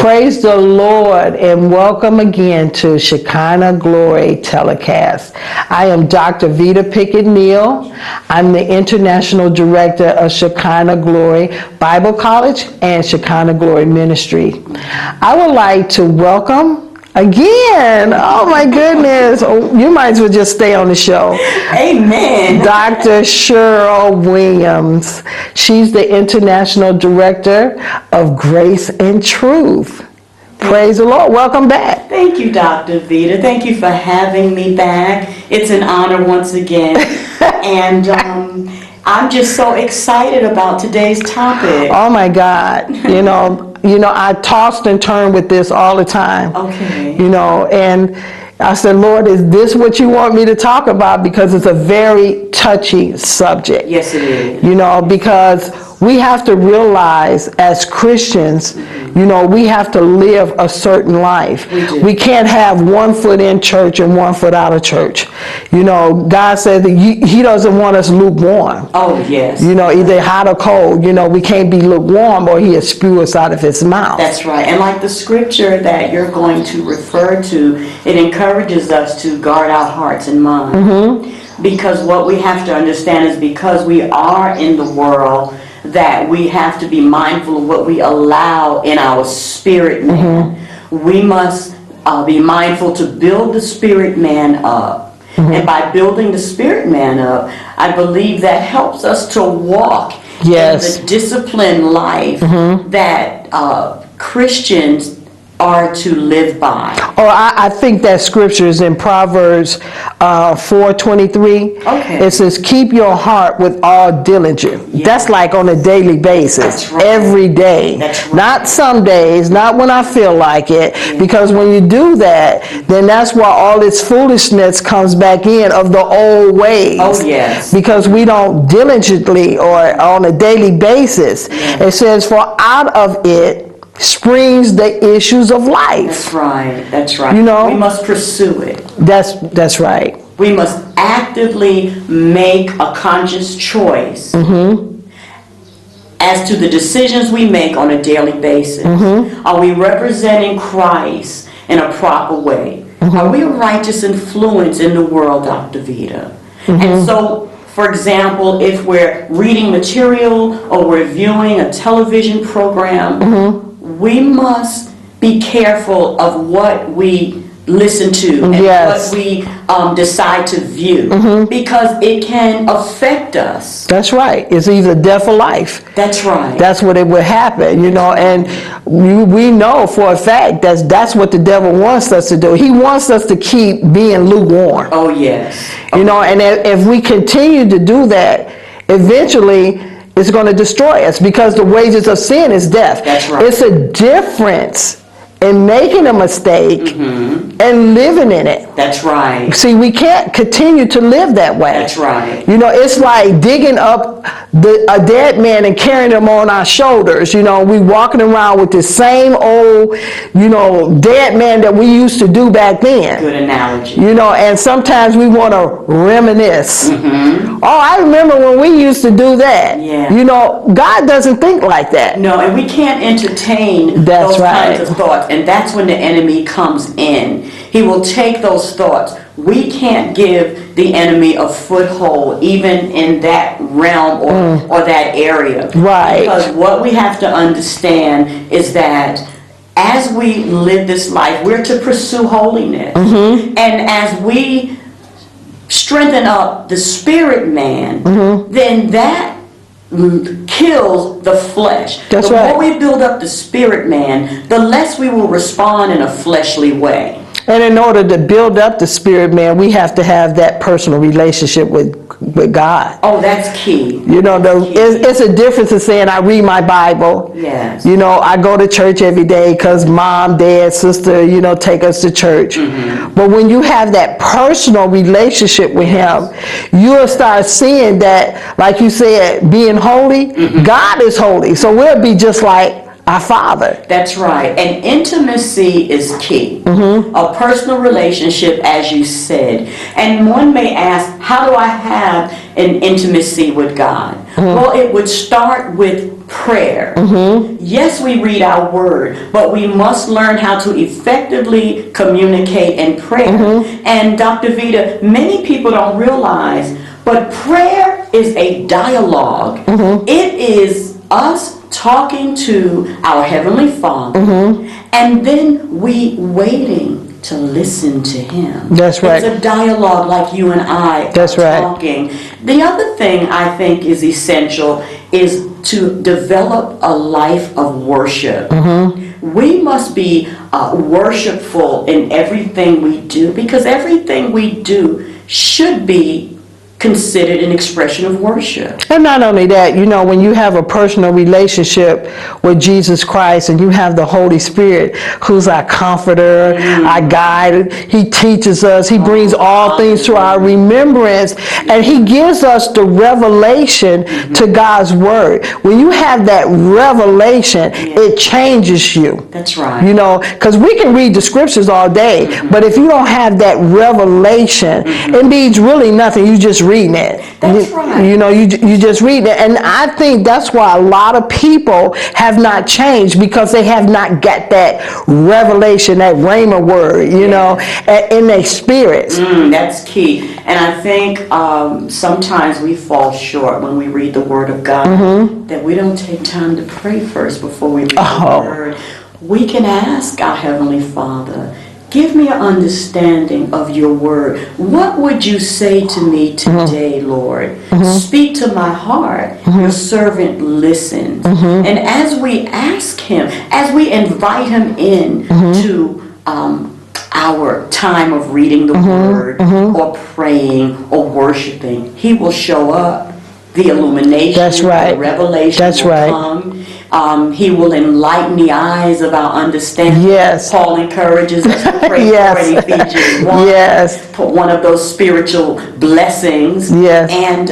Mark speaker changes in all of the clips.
Speaker 1: Praise the Lord and welcome again to Shekinah Glory Telecast. I am Dr. Vita Pickett Neal. I'm the International Director of Shekinah Glory Bible College and Shekinah Glory Ministry. I would like to welcome again, oh my goodness, you might as well just stay on the show.
Speaker 2: Amen.
Speaker 1: Dr. Cheryl Williams. She's the International Director of Grace and Truth. Praise the Lord. Welcome back.
Speaker 2: Thank you, Dr. Vita. Thank you for having me back. It's an honor once again. And I'm just so excited about today's topic.
Speaker 1: Oh my God. You know, I tossed and turned with this all the time.
Speaker 2: Okay.
Speaker 1: And I said, Lord, is this what you want me to talk about? Because it's a very touchy subject.
Speaker 2: Yes, it is.
Speaker 1: Because we have to realize as Christians, we have to live a certain life. We can't have one foot in church and one foot out of church. God said that He doesn't want us lukewarm.
Speaker 2: Oh, yes.
Speaker 1: Either hot or cold. We can't be lukewarm or He'll spew us out of His mouth.
Speaker 2: That's right. And like the scripture that you're going to refer to, it encourages us to guard our hearts and minds. Mm-hmm. Because what we have to understand is because we are in the world, that we have to be mindful of what we allow in our spirit man. Mm-hmm. We must be mindful to build the spirit man up. Mm-hmm. And by building the spirit man up, I believe that helps us to walk in the disciplined life that Christians are to live by.
Speaker 1: I think that scripture is in Proverbs 4:23.
Speaker 2: Okay.
Speaker 1: It says, keep your heart with all diligence. Yeah. That's like on a daily basis.
Speaker 2: That's right.
Speaker 1: Every day.
Speaker 2: That's right.
Speaker 1: Not some days, not when I feel like it. Yeah. Because when you do that, then that's why all this foolishness comes back in of the old ways.
Speaker 2: Oh, yes.
Speaker 1: Because we don't diligently or on a daily basis. Yeah. It says, for out of it springs the issues of life.
Speaker 2: That's right. That's right. We must pursue it.
Speaker 1: That's right.
Speaker 2: We must actively make a conscious choice as to the decisions we make on a daily basis. Are we representing Christ in a proper way? Are we a righteous influence in the world, Dr. Vita? And so, for example, if we're reading material or we're viewing a television program, we must be careful of what we listen to and what we decide to view, because it can affect us.
Speaker 1: That's right. It's either death or life.
Speaker 2: That's right.
Speaker 1: That's what it would happen, and we know for a fact that's what the devil wants us to do. He wants us to keep being lukewarm.
Speaker 2: Oh, yes.
Speaker 1: And if we continue to do that, eventually it's going to destroy us, because the wages of sin is death.
Speaker 2: That's right.
Speaker 1: It's a difference in making a mistake and living in it.
Speaker 2: That's right.
Speaker 1: See, we can't continue to live that way.
Speaker 2: That's right.
Speaker 1: It's like digging up a dead man and carrying him on our shoulders. We walking around with the same old, dead man that we used to do back then.
Speaker 2: Good analogy.
Speaker 1: And sometimes we want to reminisce. Oh, I remember when we used to do that.
Speaker 2: Yeah.
Speaker 1: God doesn't think like that.
Speaker 2: No, and we can't entertain those kinds of thoughts. And that's when the enemy comes in. He will take those thoughts. We can't give the enemy a foothold even in that realm or that area.
Speaker 1: Right.
Speaker 2: Because what we have to understand is that as we live this life, we're to pursue holiness. And as we strengthen up the spirit man, then that kills the flesh.
Speaker 1: That's
Speaker 2: the
Speaker 1: right.
Speaker 2: more we build up the spirit man, the less we will respond in a fleshly way.
Speaker 1: And in order to build up the spirit man, we have to have that personal relationship with God.
Speaker 2: Oh, that's key.
Speaker 1: It's a difference in saying I read my Bible.
Speaker 2: Yes.
Speaker 1: I go to church every day because mom, dad, sister, take us to church. But when you have that personal relationship with Him, you'll start seeing that, like you said, being holy, God is holy. So we'll be just like our Father.
Speaker 2: That's right. And intimacy is key. A personal relationship, as you said. And one may ask, how do I have an intimacy with God? Well, it would start with prayer. Yes, we read our word, but we must learn how to effectively communicate in prayer. And Dr. Vita, many people don't realize, but prayer is a dialogue. It is us talking to our Heavenly Father, and then we waiting to listen to Him.
Speaker 1: That's right.
Speaker 2: It's a dialogue like you and I
Speaker 1: That's
Speaker 2: are
Speaker 1: right.
Speaker 2: talking. The other thing I think is essential is to develop a life of worship. We must be worshipful in everything we do, because everything we do should be considered an expression of worship.
Speaker 1: And not only that, you know, when you have a personal relationship with Jesus Christ and you have the Holy Spirit, who's our comforter, our guide, He teaches us, He brings all things to our remembrance, and He gives us the revelation to God's Word. When you have that revelation, it changes you.
Speaker 2: That's right.
Speaker 1: You know, because we can read the scriptures all day, but if you don't have that revelation, it means really nothing. You just reading it.
Speaker 2: That's right.
Speaker 1: You know, you just read it. And I think that's why a lot of people have not changed, because they have not got that revelation, that rhema word, you know, in their spirits.
Speaker 2: That's key. And I think sometimes we fall short when we read the Word of God, that we don't take time to pray first before we read the Word. We can ask our Heavenly Father, give me an understanding of your word. What would you say to me today, Lord? Speak to my heart. Your servant listens. And as we ask Him, as we invite Him in to our time of reading the word or praying or worshiping, He will show up. The illumination,
Speaker 1: That's right.
Speaker 2: the revelation
Speaker 1: That's
Speaker 2: will
Speaker 1: right.
Speaker 2: come. He will enlighten the eyes of our understanding.
Speaker 1: Yes.
Speaker 2: Paul encourages us to pray
Speaker 1: Yes.
Speaker 2: for in Ephesians 1.
Speaker 1: Yes.
Speaker 2: One of those spiritual blessings.
Speaker 1: Yes.
Speaker 2: And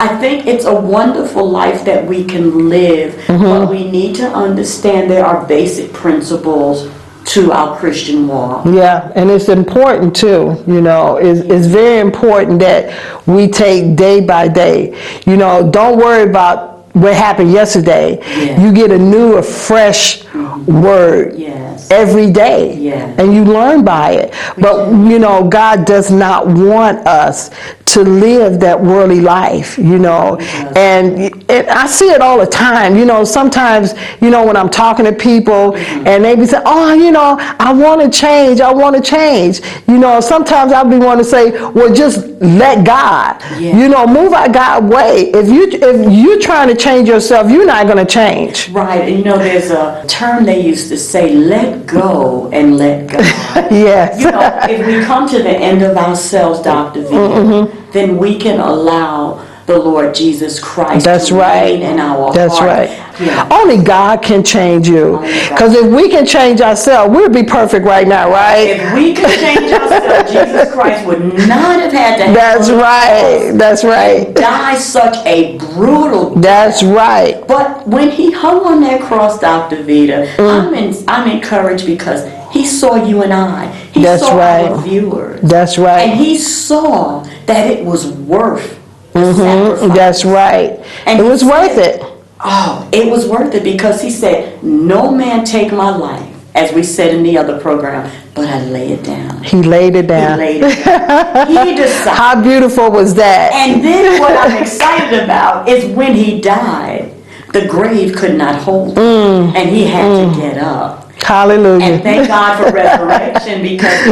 Speaker 2: I think it's a wonderful life that we can live, but we need to understand there are basic principles to our Christian walk.
Speaker 1: Yeah, and it's important too, you know, it's very important that we take day by day. You know, don't worry about what happened yesterday.
Speaker 2: Yeah.
Speaker 1: You get a new, a fresh word
Speaker 2: Yes.
Speaker 1: every day,
Speaker 2: Yeah.
Speaker 1: and you learn by it. But, you know, God does not want us to live that worldly life, you know, and I see it all the time. You know, sometimes, you know, when I'm talking to people and they be saying, oh, you know, I want to change, I want to change. You know, sometimes I'll be wanting to say, well, just let God, you know, move out God's way. If you're trying to change yourself, you're not going to change.
Speaker 2: Right, and you know, there's a term they used to say, let go and let God.
Speaker 1: Yes.
Speaker 2: You know, if we come to the end of ourselves, Dr. V, then we can allow the Lord Jesus Christ to reign in our
Speaker 1: That's
Speaker 2: heart.
Speaker 1: right.
Speaker 2: Yeah.
Speaker 1: Only God can change you. Because if we can change ourselves, we'll be perfect right now, right?
Speaker 2: If we could change ourselves, Jesus Christ would not have had to
Speaker 1: That's right. That's right.
Speaker 2: die such a brutal death.
Speaker 1: That's right.
Speaker 2: But when He hung on that cross, Dr. Vita, I'm encouraged because He saw you and I. He
Speaker 1: That's
Speaker 2: saw
Speaker 1: right.
Speaker 2: our viewers.
Speaker 1: That's right.
Speaker 2: And He saw that it was worth the sacrifice.
Speaker 1: That's right.
Speaker 2: And
Speaker 1: it
Speaker 2: He
Speaker 1: was worth
Speaker 2: said,
Speaker 1: it.
Speaker 2: Oh, it was worth it, because He said, no man take my life, as we said in the other program, but I lay it down.
Speaker 1: He laid it
Speaker 2: He
Speaker 1: down.
Speaker 2: laid it down. He decided.
Speaker 1: How beautiful was that?
Speaker 2: And then what I'm excited about is when He died, the grave could not hold Him, and He had to get up.
Speaker 1: Hallelujah.
Speaker 2: And thank God for resurrection, because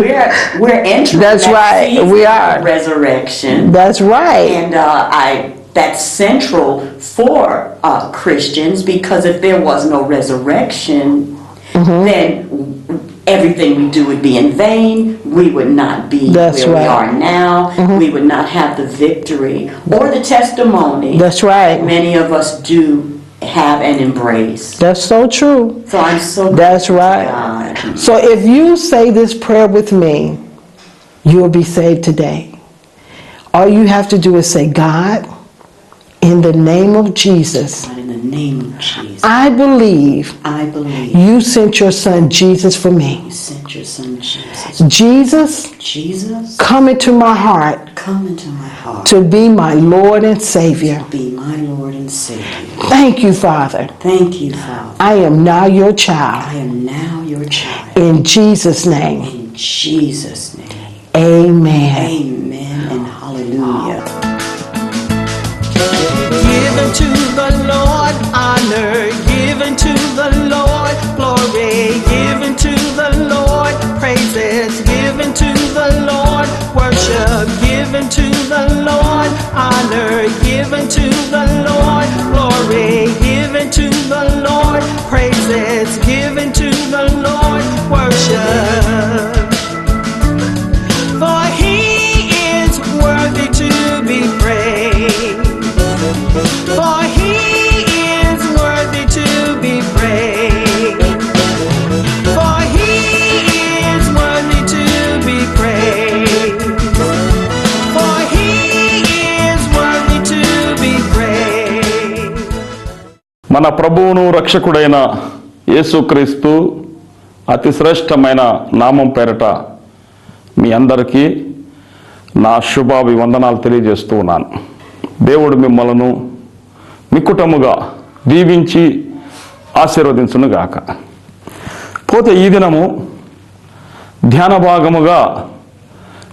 Speaker 2: we're entering
Speaker 1: That's
Speaker 2: that
Speaker 1: right.
Speaker 2: season
Speaker 1: We
Speaker 2: of
Speaker 1: are.
Speaker 2: resurrection.
Speaker 1: That's right.
Speaker 2: And that's central for Christians, because if there was no resurrection, then everything we do would be in vain. We would not be
Speaker 1: That's
Speaker 2: where we
Speaker 1: right.
Speaker 2: are now. We would not have the victory or the testimony
Speaker 1: That's right.
Speaker 2: many of us do have and embrace.
Speaker 1: That's so true.
Speaker 2: So I'm so
Speaker 1: That's
Speaker 2: grateful to
Speaker 1: right.
Speaker 2: God.
Speaker 1: So if you say this prayer with me, you will be saved today. All you have to do is say, God, in the name of Jesus,
Speaker 2: In the the name of Jesus.
Speaker 1: I believe
Speaker 2: I believe
Speaker 1: you sent your son Jesus for me.
Speaker 2: you sent your son Jesus.
Speaker 1: Jesus,
Speaker 2: Jesus,
Speaker 1: come into my heart
Speaker 2: come into my heart
Speaker 1: to be my Lord and Savior.
Speaker 2: to be my Lord and Savior.
Speaker 1: Thank you, Father.
Speaker 2: Thank you, Father.
Speaker 1: I am now your child.
Speaker 2: I am now your child.
Speaker 1: In Jesus' name,
Speaker 2: In Jesus' name.
Speaker 1: amen.
Speaker 2: Amen and hallelujah.
Speaker 3: Given to the Lord honor, given to the Lord glory, given to the Lord praises, given to the Lord worship, given to the Lord honor, given to the Lord glory, given to the Lord praises, given to the Lord worship. For he is worthy to be praised. For he is worthy to be praised. For he is worthy to be praised. For he is worthy to be praised.
Speaker 4: మన ప్రభువును రక్షకుడైన యేసుక్రీస్తు అతి శ్రేష్టమైన నామం పేరట మీ అందరికీ నా శుభాభివందనాలు తెలియజేస్తూ ఉన్నాను. దేవుడు మిమ్మలను మిక్కుటముగా దీవించి ఆశీర్వదించునుగాక. పోతే ఈ దినము ధ్యాన భాగముగా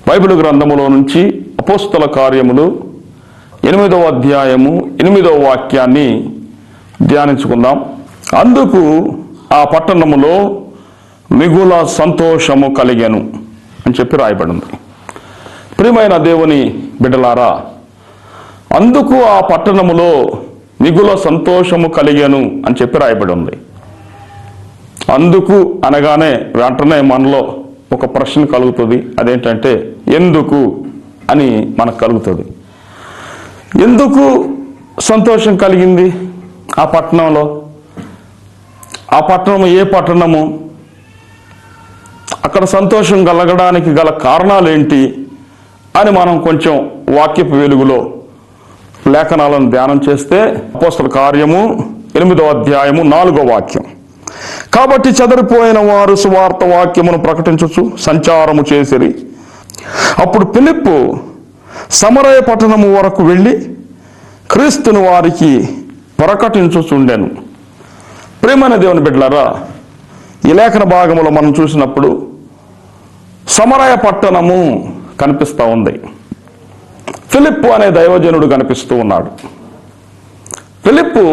Speaker 4: బైబిల్ గ్రంథములో నుంచి అపోస్తల కార్యములు 8వ అధ్యాయము 8వ వాక్యాన్ని ధ్యానించుకుందాం. అందుకు ఆ పట్టణములో మిగుల సంతోషము కలిగెను అని చెప్పి రాయబడింది. ప్రియమైన దేవుని బిడ్డలారా, అందుకు ఆ పట్టణములో మిగుల సంతోషము కలిగెను అని చెప్పి రాయబడి ఉంది. అందుకు అనగానే వెంటనే మనలో ఒక ప్రశ్న కలుగుతుంది. అదేంటంటే ఎందుకు అని మనకు కలుగుతుంది. ఎందుకు సంతోషం కలిగింది ఆ పట్టణంలో? ఆ పట్టణము ఏ పట్టణము? అక్కడ సంతోషం కలగడానికి గల కారణాలు ఏంటి అని మనం కొంచెం వాక్యపు వెలుగులో లేఖనాలను ధ్యానం చేస్తే అపోస్తల కార్యము 8వ అధ్యాయము 4వ వాక్యం. కాబట్టి చెదరిపోయిన వారు సువార్త వాక్యమును ప్రకటించుచు సంచారము చేసిరి. అప్పుడు ఫిలిప్పు సమరయ పట్టణము వరకు వెళ్ళి క్రీస్తును వారికి ప్రకటించుచుండెను. ప్రియమైన దేవుని బిడ్డలారా, ఈ లేఖన భాగములో మనం చూసినప్పుడు సమరయ పట్టణము కనిపిస్తూ ఉంది. ఫిలిప్పు అనే దైవజనుడు కనిపిస్తూ ఉన్నాడు. ఫిలిప్పు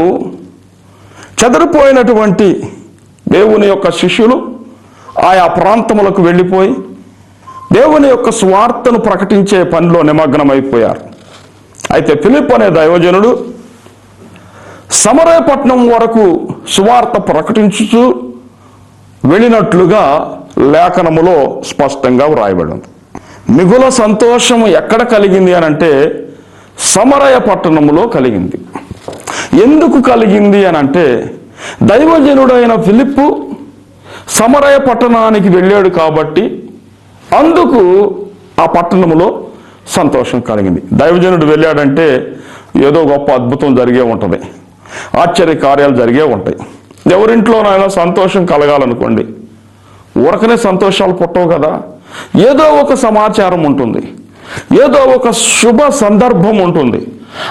Speaker 4: చెదరిపోయినటువంటి దేవుని యొక్క శిష్యులు ఆయా ప్రాంతములకు వెళ్ళిపోయి దేవుని యొక్క స్వార్థను ప్రకటించే పనిలో నిమగ్నమైపోయారు. అయితే ఫిలిప్పు అనే దైవజనుడు సమరయ పట్టణం వరకు సువార్త ప్రకటించుచు వెళ్ళినట్లుగా లేఖనములో స్పష్టంగా వ్రాయబడింది. మిగుల సంతోషము ఎక్కడ కలిగింది అని అంటే సమరయ పట్టణములో కలిగింది. ఎందుకు కలిగింది అని అంటే దైవజనుడైన ఫిలిప్పు సమరయ పట్టణానికి వెళ్ళాడు కాబట్టి అందుకు ఆ పట్టణములో సంతోషం కలిగింది. దైవజనుడు వెళ్ళాడంటే ఏదో గొప్ప అద్భుతం జరిగే ఉంటుంది, ఆశ్చర్య కార్యాలు జరిగే ఉంటాయి. ఎవరింట్లోనైనా సంతోషం కలగాలనుకోండి, ఊరకనే సంతోషాలు పుట్టవు కదా. ఏదో ఒక సమాచారం ఉంటుంది, ఏదో ఒక శుభ సందర్భం ఉంటుంది.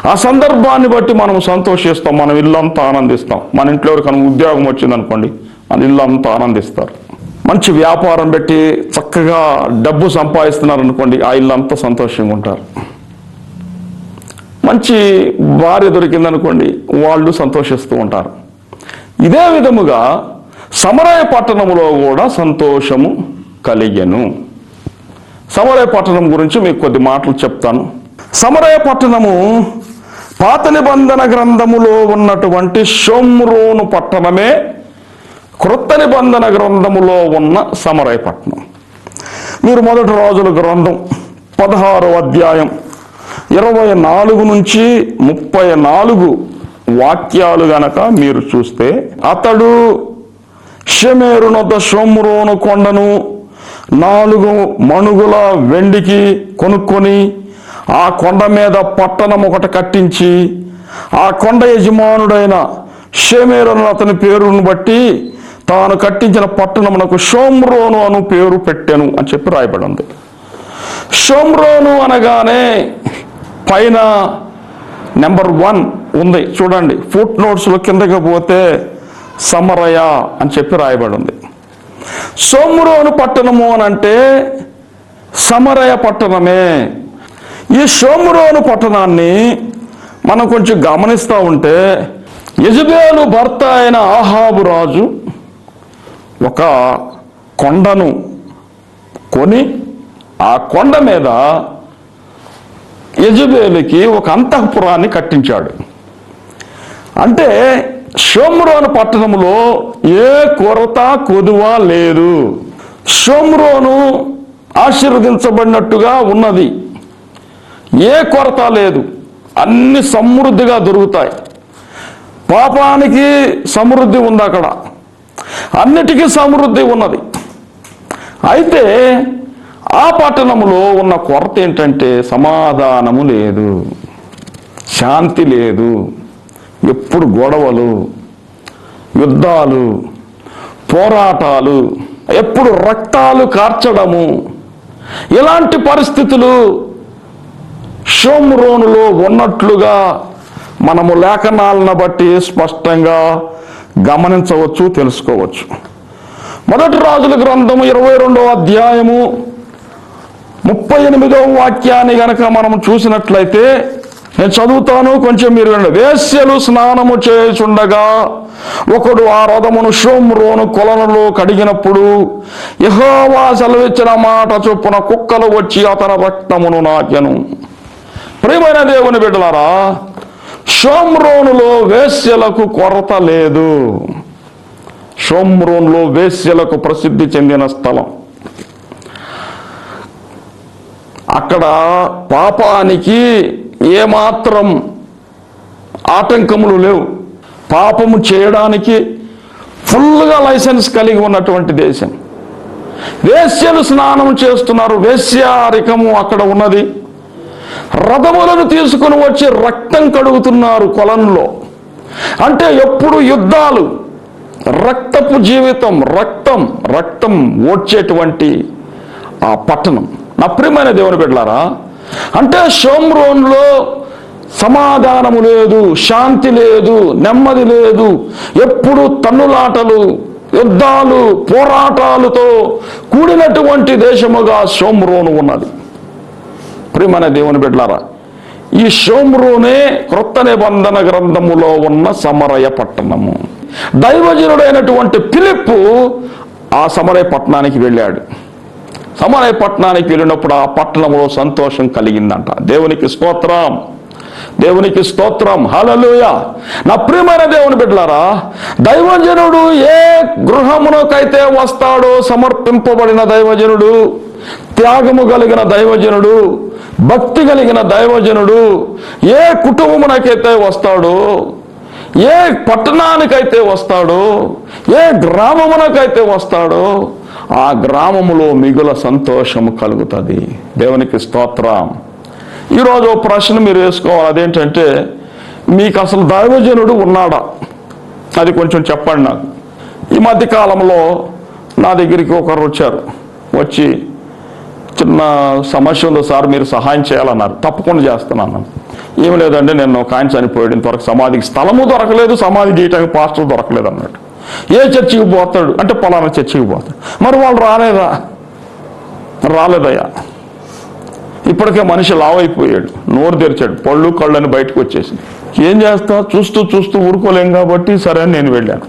Speaker 4: ఆ సందర్భాన్ని బట్టి మనం సంతోషిస్తాం, మనం ఇల్లంతా ఆనందిస్తాం. మన ఇంట్లో ఎవరికైనా ఉద్యోగం వచ్చిందనుకోండి, మన ఇల్లంతా ఆనందిస్తారు. మంచి వ్యాపారం పెట్టి చక్కగా డబ్బు సంపాదిస్తున్నారు అనుకోండి, ఆ ఇల్లంతా సంతోషంగా ఉంటారు. మంచి భార్య దొరికిందనుకోండి, వాళ్ళు సంతోషిస్తూ ఉంటారు. ఇదే విధముగా సమరయ పట్టణములో కూడా సంతోషము కలిగెను. సమరయ పట్టణం గురించి మీకు కొద్ది మాటలు చెప్తాను. సమరయ పట్టణము పాత నిబంధన గ్రంథములో ఉన్నటువంటి షోమ్రోను పట్టణమే క్రొత్త నిబంధన గ్రంథములో ఉన్న సమరయ పట్టణం. మీరు మొదటి రాజుల గ్రంథం 16వ అధ్యాయం 24 నుంచి 34 వాక్యాలు గనక మీరు చూస్తే, అతడు షెమెరునొద్ద షోమ్రోను కొండను 4 మణుగుల వెండికి కొనుక్కొని ఆ కొండ మీద పట్టణం ఒకటి కట్టించి ఆ కొండ యజమానుడైన షేమేరు అన్న అతని పేరును బట్టి తాను కట్టించిన పట్టణమునకు షోమ్రోను అను పేరు పెట్టెను అని చెప్పి రాయబడి ఉంది. షోమ్రోను అనగానే పైన నెంబర్ 1 ఉంది చూడండి, ఫుట్ నోట్స్లో కిందకి పోతే సమరయ అని చెప్పి రాయబడి ఉంది. షోమ్రోను పట్టణము అని అంటే సమరయ పట్టణమే. ఈ షోమ్రోను పట్టణాన్ని మనం కొంచెం గమనిస్తూ ఉంటే, యెజబేలు భర్త అయిన ఆహాబు రాజు ఒక కొండను కొని ఆ కొండ మీద యెజబేలుకి ఒక అంతఃపురాన్ని కట్టించాడు. అంటే షోమ్రోను పట్టణంలో ఏ కొరత కొదువ లేదు. షోమ్రోను ఆశీర్వదించబడినట్టుగా ఉన్నది, ఏ కొరత లేదు, అన్ని సమృద్ధిగా దొరుకుతాయి. పాపానికి సమృద్ధి ఉంది అక్కడ, అన్నిటికీ సమృద్ధి ఉన్నది. అయితే ఆ పట్టణంలో ఉన్న కొరత ఏంటంటే సమాధానము లేదు, శాంతి లేదు, ఎప్పుడు గొడవలు, యుద్ధాలు, పోరాటాలు, ఎప్పుడు రక్తాలు కార్చడము, ఇలాంటి పరిస్థితులు షోమ్రోనులో ఉన్నట్లుగా మనము లేఖనాలను బట్టి స్పష్టంగా గమనించవచ్చు, తెలుసుకోవచ్చు. మొదటి రాజుల గ్రంథము 22వ అధ్యాయము 38వ వాక్యాన్ని గనక మనం చూసినట్లయితే, నేను చదువుతాను, కొంచెం మీరు వినండి. వేశ్యలు స్నానము చేయుచుండగా ఒకడు ఆ రథమును షోమ్రోను కొలనులో కడిగినప్పుడు యెహోవా సెలవిచ్చిన మాట చొప్పున కుక్కలు వచ్చి అతని రక్తమును నాకెను. ప్రియమైన దేవుని బిడ్డలారా, షోమ్రోనులో వేశ్యలకు కొరత లేదు. షోమ్రోనులో వేశ్యలకు ప్రసిద్ధి చెందిన స్థలం. అక్కడ పాపానికి ఏమాత్రం ఆటంకములు లేవు. పాపము చేయడానికి ఫుల్గా లైసెన్స్ కలిగి ఉన్నటువంటి దేశం. వేశ్యలు స్నానం చేస్తున్నారు, వేశ్యారికము అక్కడ ఉన్నది. రథములను తీసుకుని వచ్చి రక్తం కడుగుతున్నారు కొలంలో. అంటే ఎప్పుడు యుద్ధాలు, రక్తపు జీవితం, రక్తం ఓడ్చేటువంటి ఆ పట్టణం. నా ప్రియమైన దేవుని బిడ్డలారా, అంటే షోమ్రోన్లో సమాధానము లేదు, శాంతి లేదు, నెమ్మది లేదు. ఎప్పుడు తన్నులాటలు, యుద్ధాలు, పోరాటాలతో కూడినటువంటి దేశముగా షోమ్రోను ఉన్నది. ప్రియమైన దేవుని బిడ్డలారా, ఈ షోమ్రోనే క్రొత్త నిబంధన గ్రంథములో ఉన్న సమరయ పట్టణము. దైవజనుడైనటువంటి ఫిలిప్పు ఆ సమరయ పట్టణానికి వెళ్ళాడు. సమరయ పట్టణానికి వెళ్ళినప్పుడు ఆ పట్టణంలో సంతోషం కలిగిందంట. దేవునికి స్తోత్రం, దేవునికి స్తోత్రం, హల్లెలూయా. నా ప్రియమైన దేవుని బిడ్డలారా, దైవజనుడు ఏ గృహమునకైతే వస్తాడో, సమర్పింపబడిన దైవజనుడు, త్యాగము కలిగిన దైవజనుడు, భక్తి కలిగిన దైవజనుడు ఏ కుటుంబమునకైతే వస్తాడో, ఏ పట్టణానికైతే వస్తాడో, ఏ గ్రామమునకైతే వస్తాడో, ఆ గ్రామములో మిగుల సంతోషము కలుగుతుంది. దేవునికి స్తోత్రం. ఈరోజు ప్రశ్న మీరు వేసుకోవాలి, అదేంటంటే మీకు అసలు దైవజనుడు ఉన్నాడా? అది కొంచెం చెప్పండి నాకు. ఈ మధ్య కాలంలో నా దగ్గరికి ఒకరు వచ్చి చిన్న సమస్య ఉంది సార్, మీరు సహాయం చేయాలన్నారు. తప్పకుండా చేస్తున్నాను. ఏమి లేదండి, నేను ఒక ఆయన చనిపోయాడు, ఇంతవరకు సమాధికి స్థలము దొరకలేదు, సమాధి చేయడానికి పాస్టర్ దొరకలేదు అన్నాడు. ఏ చర్చికి పోతాడు అంటే పలానా చర్చికి పోతాడు. మరి వాళ్ళు రాలేదయ్యా. ఇప్పటికే మనిషి లావైపోయాడు, నోరు తెరిచాడు, పళ్ళు కళ్ళని బయటకు వచ్చేసి. ఏం చేస్తా, చూస్తూ ఊరుకోలేం కాబట్టి సరే అని నేను వెళ్ళాను.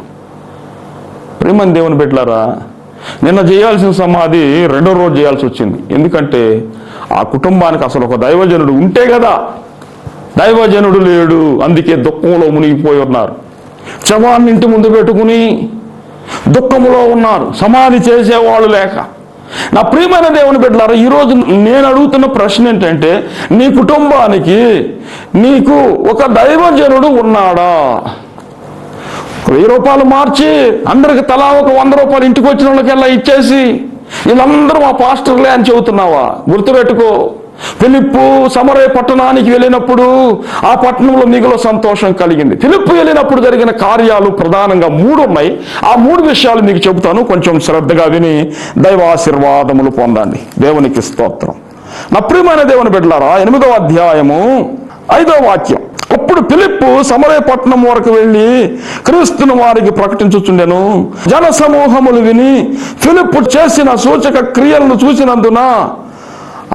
Speaker 4: ప్రియమైన దేవుని బిడ్డలారా, నిన్న చేయాల్సిన సమాధి రెండో రోజు చేయాల్సి వచ్చింది. ఎందుకంటే ఆ కుటుంబానికి అసలు ఒక దైవజనుడు ఉంటే కదా. దైవజనుడు లేడు, అందుకే దుఃఖంలో మునిగిపోయి ఉన్నారు. శవాన్ని ఇంటి ముందు పెట్టుకుని దుఃఖంలో ఉన్నారు, సమాధి చేసేవాళ్ళు లేక. నా ప్రియమైన దేవుని బిడ్డలారా, ఈరోజు నేను అడుగుతున్న ప్రశ్న ఏంటంటే, నీ కుటుంబానికి నీకు ఒక దైవజనుడు ఉన్నాడా? 1000 రూపాయలు మార్చి అందరికి తలా ఒక 100 రూపాయలు ఇంటికి వచ్చిన వాళ్ళకెల్లా ఇచ్చేసి వీళ్ళందరూ మా పాస్టర్లే అని చెబుతున్నావా? గుర్తుపెట్టుకో, ఫిలిప్పు సమరయ పట్టణానికి వెళ్ళినప్పుడు ఆ పట్టణంలో మిగుల సంతోషం కలిగింది. ఫిలిప్పు వెళ్ళినప్పుడు జరిగిన కార్యాలు ప్రధానంగా 3 ఉన్నాయి. ఆ 3 విషయాలు మీకు చెబుతాను, కొంచెం శ్రద్ధగా విని దైవాశీర్వాదములు పొందండి. దేవునికి స్తోత్రం. నా ప్రియమైన దేవుని బిడ్డలారా, 8వ అధ్యాయము 5వ వాక్యం. అప్పుడు ఫిలిప్పు సమరయ పట్టణం వరకు వెళ్ళి క్రీస్తును వారికి ప్రకటించుచుండెను. జన సమూహములు విని ఫిలిప్పు చేసిన సూచక క్రియలను చూసినందున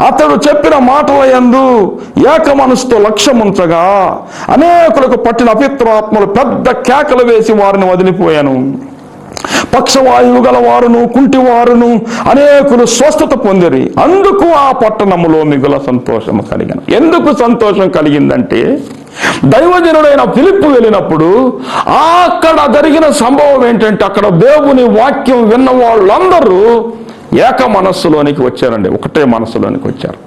Speaker 4: అతడు చెప్పిన మాటల యందు ఏక మనసుతో లక్ష్యముంచగా అనేకులకు పట్టిన అపిత్రాత్మలు పెద్ద కేకలు వేసి వారిని వదిలిపోయాను. పక్షవాయువు గల వారును కుంటివారును అనేకులు స్వస్థత పొందిరి. అందుకు ఆ పట్టణములో మిగుల సంతోషం కలిగిన. ఎందుకు సంతోషం కలిగిందంటే, దైవజనుడైన ఫిలిప్పు వెళ్ళినప్పుడు అక్కడ జరిగిన సంభవం ఏంటంటే, అక్కడ దేవుని వాక్యం విన్న వాళ్ళందరూ ఏక మనస్సులోనికి వచ్చారండి. ఒకటే మనస్సులోనికి వచ్చారు.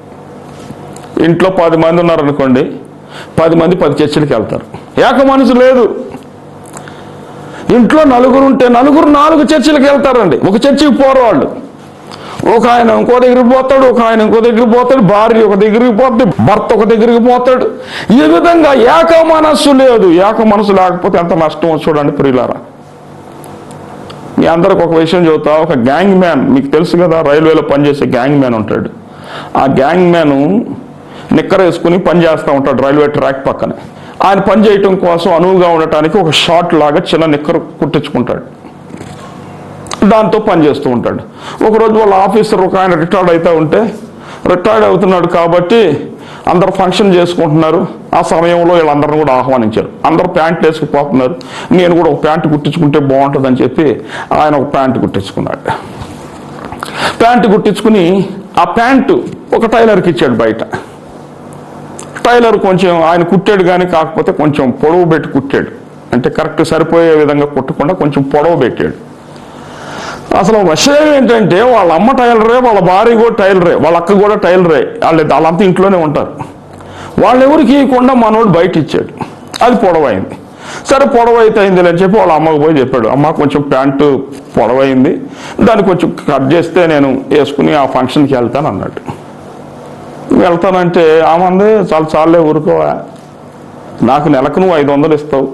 Speaker 4: ఇంట్లో 10 మంది ఉన్నారనుకోండి, 10 మంది 10 చర్చిలకు వెళ్తారు. ఏక మనసు లేదు. ఇంట్లో 4 ఉంటే 4 చర్చిలకు వెళ్తారండి. ఒక చర్చికి పోరు వాళ్ళు. ఒక ఆయన ఇంకో దగ్గరికి పోతాడు, ఒక ఆయన ఇంకో దగ్గరికి పోతాడు, భార్య ఒక దగ్గరికి పోతుంది, భర్త ఒక దగ్గరికి పోతాడు. ఈ విధంగా ఏక మనస్సు లేదు. ఏక మనసు లేకపోతే ఎంత నష్టం చూడండి ప్రియులారా. మీ అందరికి ఒక విషయం చెబుతా. ఒక గ్యాంగ్ మ్యాన్, మీకు తెలుసు కదా, రైల్వేలో పనిచేసే గ్యాంగ్ మ్యాన్ ఉంటాడు. ఆ గ్యాంగ్ మ్యాన్ నిక్కర వేసుకుని పని చేస్తూ ఉంటాడు రైల్వే ట్రాక్ పక్కనే. ఆయన పని చేయటం కోసం అనువుగా ఉండటానికి ఒక షార్ట్ లాగా చిన్న నిక్కర కుట్టించుకుంటాడు. దాంతో పని చేస్తూ ఉంటాడు. ఒకరోజు వాళ్ళ ఆఫీసర్ ఒక ఆయన రిటైర్డ్ అవుతున్నాడు కాబట్టి అందరు ఫంక్షన్ చేసుకుంటున్నారు. ఆ సమయంలో వీళ్ళందరిని కూడా ఆహ్వానించారు. అందరూ ప్యాంట్లు వేసుకుపోతున్నారు. నేను కూడా ఒక ప్యాంటు కుట్టించుకుంటే బాగుంటుందని చెప్పి ఆయన ఒక ప్యాంటు కుట్టించుకున్నాడు. ప్యాంటు కుట్టించుకుని ఆ ప్యాంటు ఒక టైలర్కి ఇచ్చాడు బయట. టైలర్ కొంచెం ఆయన కుట్టాడు కానీ కాకపోతే కొంచెం పొడవు పెట్టి కుట్టాడు. అంటే కరెక్ట్ సరిపోయే విధంగా కుట్టకుండా కొంచెం పొడవు పెట్టాడు. అసలు విషయం ఏంటంటే, వాళ్ళ అమ్మ టైలరే, వాళ్ళ భార్య కూడా టైలరే, వాళ్ళ అక్క కూడా టైలరే. వాళ్ళంతా ఇంట్లోనే ఉంటారు. వాళ్ళెవరికి ఇవ్వకుండా మనోడు బయట ఇచ్చాడు. అది పొడవైంది. సరే పొడవైతే అయింది అని చెప్పి వాళ్ళ అమ్మకు పోయి చెప్పాడు, అమ్మ కొంచెం ప్యాంటు పొడవైంది, దాన్ని కొంచెం కట్ చేస్తే నేను వేసుకుని ఆ ఫంక్షన్కి వెళ్తాను అన్నాడు. వెళ్తానంటే ఆమంది, చాలే ఊరుకోవా, నాకు నెలకు నువ్వు 500 ఇస్తావు,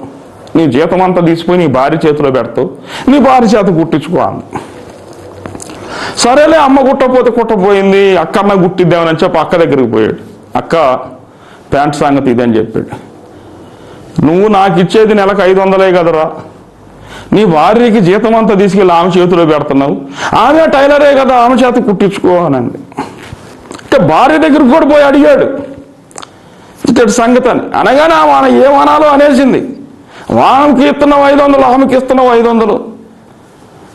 Speaker 4: నీ జీతం అంతా తీసిపోయి నీ భార్య చేతిలో పెడతావు, నీ భార్య చేత కుట్టించుకో అంది. సరేలే, అమ్మ కుట్టపోయింది, అక్క అన్న కుట్టిద్దామని చెప్పి అక్క దగ్గరికి పోయాడు. అక్క ప్యాంట్ సంగతి ఇదని చెప్పాడు. నువ్వు నాకు ఇచ్చేది నెలకు 500 కదరా, నీ భార్యకి జీతం అంతా తీసుకెళ్ళి ఆమె చేతిలో పెడుతున్నావు, ఆమె టైలరే కదా, ఆమె చేత కుట్టించుకో అని అంది. అంటే భార్య దగ్గరికి కూడా పోయి అడిగాడు ఇతడి సంగతి అని. అనగానే ఆమె ఏమనాలో అనేసింది. ఆమెకి ఇస్తున్నావు 500, ఆమెకి ఇస్తున్నావు 500,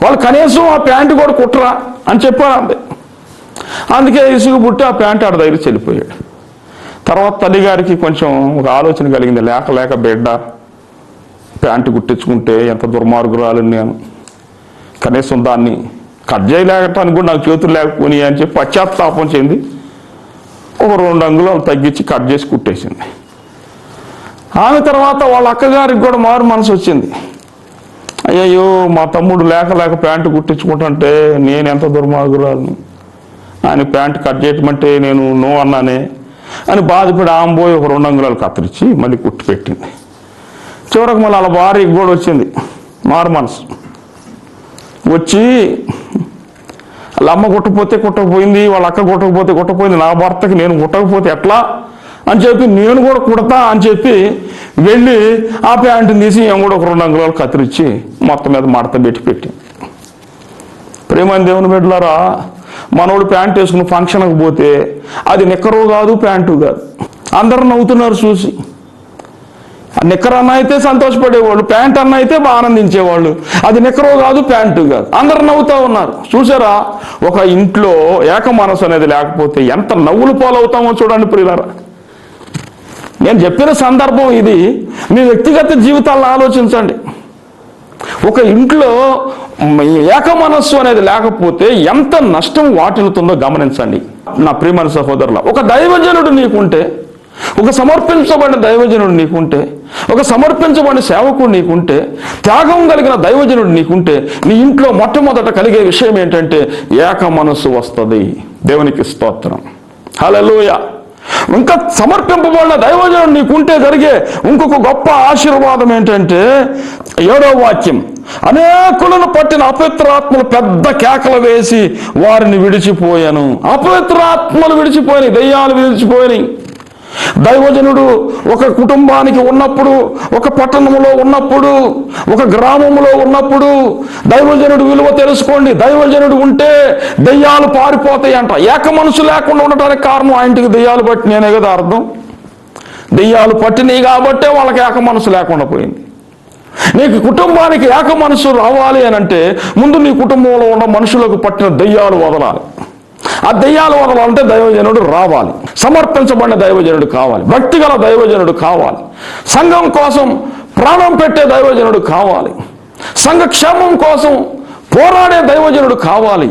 Speaker 4: వాళ్ళు కనీసం ఆ ప్యాంటు కూడా కుట్టరా అని చెప్పారు అంది. అందుకే ఇసుగు పుట్టి ఆ ప్యాంటు ఆడ దగ్గర చెల్లిపోయాడు. తర్వాత తల్లిగారికి కొంచెం ఒక ఆలోచన కలిగింది. లేక బిడ్డ ప్యాంటు కుట్టించుకుంటే ఎంత దుర్మార్గురాలు, నేను కనీసం దాన్ని కట్ చేయలేకటానికి కూడా నాకు చేతులు లేకపోయి అని చెప్పి పశ్చాత్తాపం చెంది ఒక 2 అంగుళాలు తగ్గించి కట్ చేసి కుట్టేసింది. ఆమె తర్వాత వాళ్ళ అక్కగారికి కూడా మారు మనసు వచ్చింది. అయ్యయ్యో, మా తమ్ముడు లేక ప్యాంటు కుట్టించుకుంటుంటే నేను ఎంత దుర్మార్గురాలను, ఆయన ప్యాంటు కట్ చేయటమంటే నేను నో అన్నానే అని బాధపడి ఆమె పోయి ఒక 2 అంగుళాలు కత్తిరించి మళ్ళీ కుట్టి పెట్టింది. చివరకు మళ్ళీ వాళ్ళ భార్యకి కూడా వచ్చింది మారు మనసు. వచ్చి వాళ్ళ అమ్మ కుట్టకపోయింది, వాళ్ళ అక్క కుట్టకపోయింది, నా భర్తకి నేను కుట్టకపోతే ఎట్లా అని చెప్పి నేను కూడా కుడతా అని చెప్పి వెళ్ళి ఆ ప్యాంటుని తీసి ఏం కూడా ఒక 2 అంగుళాలు కత్తిరించి మొత్తం మీద మడత పెట్టింది. ప్రేమని దేవుని బిడ్డలారా, మనోడు ప్యాంటు వేసుకుని ఫంక్షన్కి పోతే అది నిక్కరు కాదు, ప్యాంటు కాదు. అందరూ నవ్వుతున్నారు చూసి. నిక్కర్ అన్న అయితే సంతోషపడేవాళ్ళు, ప్యాంట్ అన్న అయితే బాగా ఆనందించేవాళ్ళు. అది నిక్కరు కాదు, ప్యాంటు కాదు. అందరు నవ్వుతూ ఉన్నారు. చూసారా, ఒక ఇంట్లో ఏక మనసు అనేది లేకపోతే ఎంత నవ్వులు పాలవుతామో చూడండి ప్రియులారా. నేను చెప్పిన సందర్భం ఇది. మీ వ్యక్తిగత జీవితాలను ఆలోచించండి. ఒక ఇంట్లో ఏక మనస్సు అనేది లేకపోతే ఎంత నష్టం వాటిల్లుతుందో గమనించండి. నా ప్రియమైన సహోదరుల, ఒక దైవజనుడు నీకుంటే, ఒక సమర్పించబడిన దైవజనుడు నీకుంటే, ఒక సమర్పించబడిన సేవకుడు నీకుంటే, త్యాగం కలిగిన దైవజనుడు నీకుంటే, నీ ఇంట్లో మొట్టమొదట కలిగే విషయం ఏంటంటే ఏక మనస్సు వస్తుంది. దేవునికి స్తోత్రం. హల్లెలూయా. ఇంకా సమర్పింపబడిన దైవజనుడు నీకుంటే జరిగే ఇంకొక గొప్ప ఆశీర్వాదం ఏంటంటే 7వ వాక్యం, అనేకులను పట్టిన అపవిత్రాత్మలు పెద్ద కేకలు వేసి వారిని విడిచిపోయాను. అపవిత్రాత్మలు విడిచిపోయినాయి, దెయ్యాలు విడిచిపోయినాయి. దైవజనుడు ఒక కుటుంబానికి ఉన్నప్పుడు, ఒక పట్టణంలో ఉన్నప్పుడు, ఒక గ్రామంలో ఉన్నప్పుడు దైవజనుడు విలువ తెలుసుకోండి. దైవజనుడు ఉంటే దెయ్యాలు పారిపోతాయి అంట. ఏక మనసు లేకుండా ఉండటానికి కారణం ఆ ఇంటికి దెయ్యాలు పట్టినేనే కదా అర్థం. దెయ్యాలు పట్టినాయి కాబట్టే వాళ్ళకి ఏక మనసు లేకుండా పోయింది. నీకు కుటుంబానికి ఏక మనసు రావాలి అని అంటే ముందు నీ కుటుంబంలో ఉన్న మనుషులకు పట్టిన దెయ్యాలు వదలాలి. ఆ దెయ్యాలు వదలాలంటే దైవజనుడు రావాలి, సమర్పించబడిన దైవజనుడు కావాలి, భక్తిగల దైవజనుడు కావాలి, సంఘం కోసం ప్రాణం పెట్టే దైవజనుడు కావాలి, సంఘ క్షేమం కోసం పోరాడే దైవజనుడు కావాలి.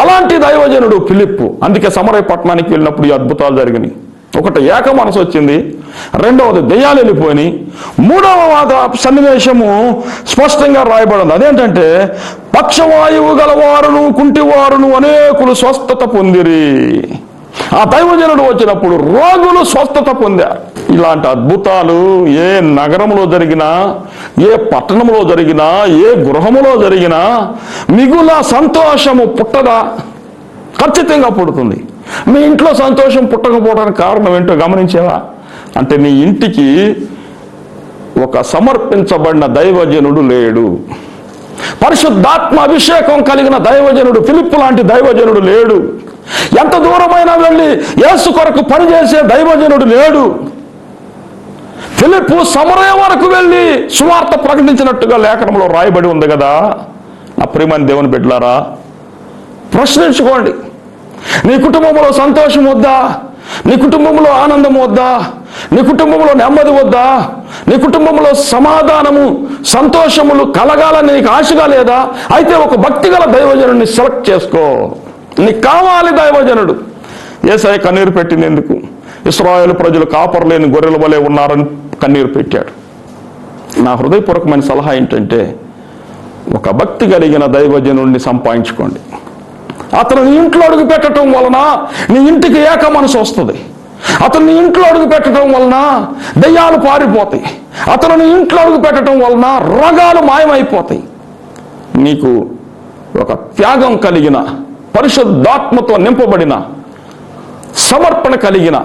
Speaker 4: అలాంటి దైవజనుడు ఫిలిప్పు. అందుకే సమరయ పట్టణానికి వెళ్ళినప్పుడు ఈ అద్భుతాలు జరిగినాయి. ఒకటి ఏక మనసు వచ్చింది, రెండవది దెయ్యాలు వెళ్ళిపోయినాయి, మూడవ సన్నివేశము స్పష్టంగా రాయబడింది. అదేంటంటే పక్షవాయువు గలవారును కుంటివారును అనేకులు స్వస్థత పొందిరి. ఆ దైవజనుడు వచ్చినప్పుడు రోగులు స్వస్థత పొందారు. ఇలాంటి అద్భుతాలు ఏ నగరంలో జరిగినా, ఏ పట్టణంలో జరిగినా, ఏ గృహములో జరిగినా మిగుల సంతోషము పుట్టదా? ఖచ్చితంగా పుడుతుంది. మీ ఇంట్లో సంతోషం పుట్టకపోవడానికి కారణం ఏంటో గమనించావా? అంటే నీ ఇంటికి ఒక సమర్పించబడిన దైవజనుడు లేడు, పరిశుద్ధాత్మ అభిషేకం కలిగిన దైవజనుడు, ఫిలిప్పు లాంటి దైవజనుడు లేడు, ఎంత దూరమైనా వెళ్ళి యేసు కొరకు పనిచేసే దైవజనుడు లేడు. ఫిలిప్పు సమరయ వరకు వెళ్ళి సువార్త ప్రకటించినట్టుగా లేఖనంలో రాయబడి ఉంది కదా. నా ప్రియమైన దేవుని బిడ్డలారా, ప్రశ్నించుకోండి. నీ కుటుంబంలో సంతోషం వద్దా? నీ కుటుంబంలో ఆనందం వద్దా? నీ కుటుంబంలో నెమ్మది వద్దా? నీ కుటుంబంలో సమాధానము, సంతోషములు కలగాలని నీకు ఆశగా లేదా? అయితే ఒక భక్తిగల దైవజనుడిని సెలెక్ట్ చేసుకో. నీకు కావాలి దైవజనుడు. యేసయ్య కన్నీరు పెట్టింది ఎందుకు? ఇశ్రాయేలు ప్రజలు కాపర్లేని గొర్రెల వలె ఉన్నారని కన్నీరు పెట్టాడు. నా హృదయపూర్వకమైన సలహా ఏంటంటే ఒక భక్తి కలిగిన దైవజనుడిని సంపాదించుకోండి. అతను నీ ఇంట్లో అడుగు పెట్టడం వలన నీ ఇంటికి ఏక మనసు వస్తుంది. అతను నీ ఇంట్లో అడుగు పెట్టడం వలన దెయ్యాలు పారిపోతాయి. అతను నీ ఇంట్లో అడుగు పెట్టడం వలన రోగాలు మాయమైపోతాయి. నీకు ఒక త్యాగం కలిగిన, పరిశుద్ధాత్మతో నింపబడిన, సమర్పణ కలిగిన,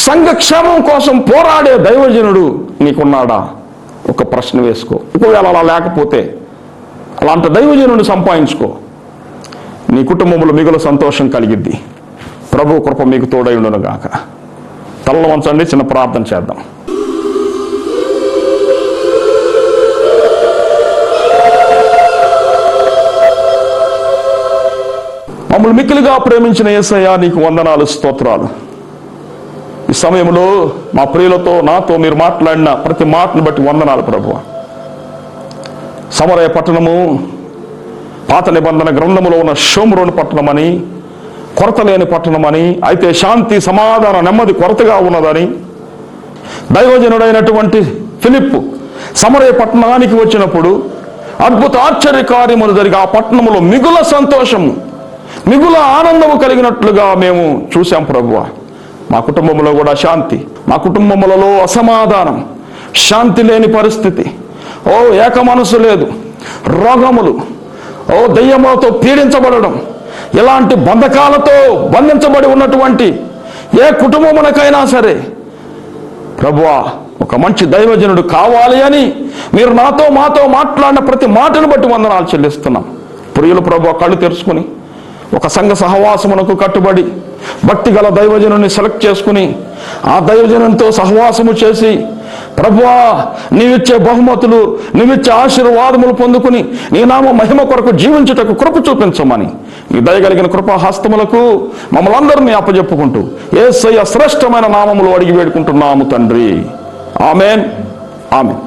Speaker 4: సంఘక్షేమం కోసం పోరాడే దైవజనుడు నీకున్నాడా? ఒక ప్రశ్న వేసుకో. ఒకవేళ అలా లేకపోతే అలాంటి దైవజనుడిని సంపాదించుకో. నీ కుటుంబంలో మిగులు సంతోషం కలిగిద్ది. ప్రభు కృప మీకు తోడై ఉండును గాక. తలలో వంచండి, చిన్న ప్రార్థన చేద్దాం. మమ్మల్ని మిక్కిలిగా ప్రేమించిన యేసయ్య నీకు వందనాలు, స్తోత్రాలు. ఈ సమయంలో మా ప్రియులతో, నాతో మీరు మాట్లాడిన ప్రతి మాటను బట్టి వందనాలు ప్రభువా. సమరయ పట్టణము పాత నిబంధన గ్రంథములో ఉన్న షోమ్రోను పట్టణమని, కొరత లేని పట్టణమని, అయితే శాంతి, సమాధాన, నెమ్మది కొరతగా ఉన్నదని దైవజనుడైనటువంటి ఫిలిప్పు సమరయ పట్టణానికి వచ్చినప్పుడు అద్భుత ఆశ్చర్య కార్యములు జరిగి ఆ పట్టణంలో మిగుల సంతోషము, మిగుల ఆనందము కలిగినట్లుగా మేము చూసాం ప్రభువా. మా కుటుంబంలో కూడా శాంతి, మా కుటుంబములలో అసమాధానం, శాంతి లేని పరిస్థితి, ఏక మనసు లేదు, రోగములు, దెయ్యములతో పీడించబడడం, ఇలాంటి బంధకాలతో బంధించబడి ఉన్నటువంటి ఏ కుటుంబమునకైనా సరే ప్రభువా ఒక మంచి దైవజనుడు కావాలి అని మీరు మాతో మాట్లాడిన ప్రతి మాటను బట్టి వందనాలు చెల్లిస్తున్నాం. ప్రియులు ప్రభువా, కళ్ళు తెరుచుకుని ఒక సంఘ సహవాసమునకు కట్టుబడి భక్తిగల దైవజనుని సెలెక్ట్ చేసుకుని ఆ దైవజనునితో సహవాసము చేసి ప్రభువా నీవిచ్చే బహుమతులు, నీవిచ్చే ఆశీర్వాదములు పొందుకుని నీ నామ మహిమ కొరకు జీవించుటకు కృప చూపించమని నీ దయగలిగిన కృపా హస్తములకు మమ్మల్ని అందరినీ అప్పజెప్పుకుంటూ యేసయ్య శ్రేష్టమైన నామములో అడిగి వేడుకుంటున్నాము తండ్రి. ఆమేన్, ఆమేన్.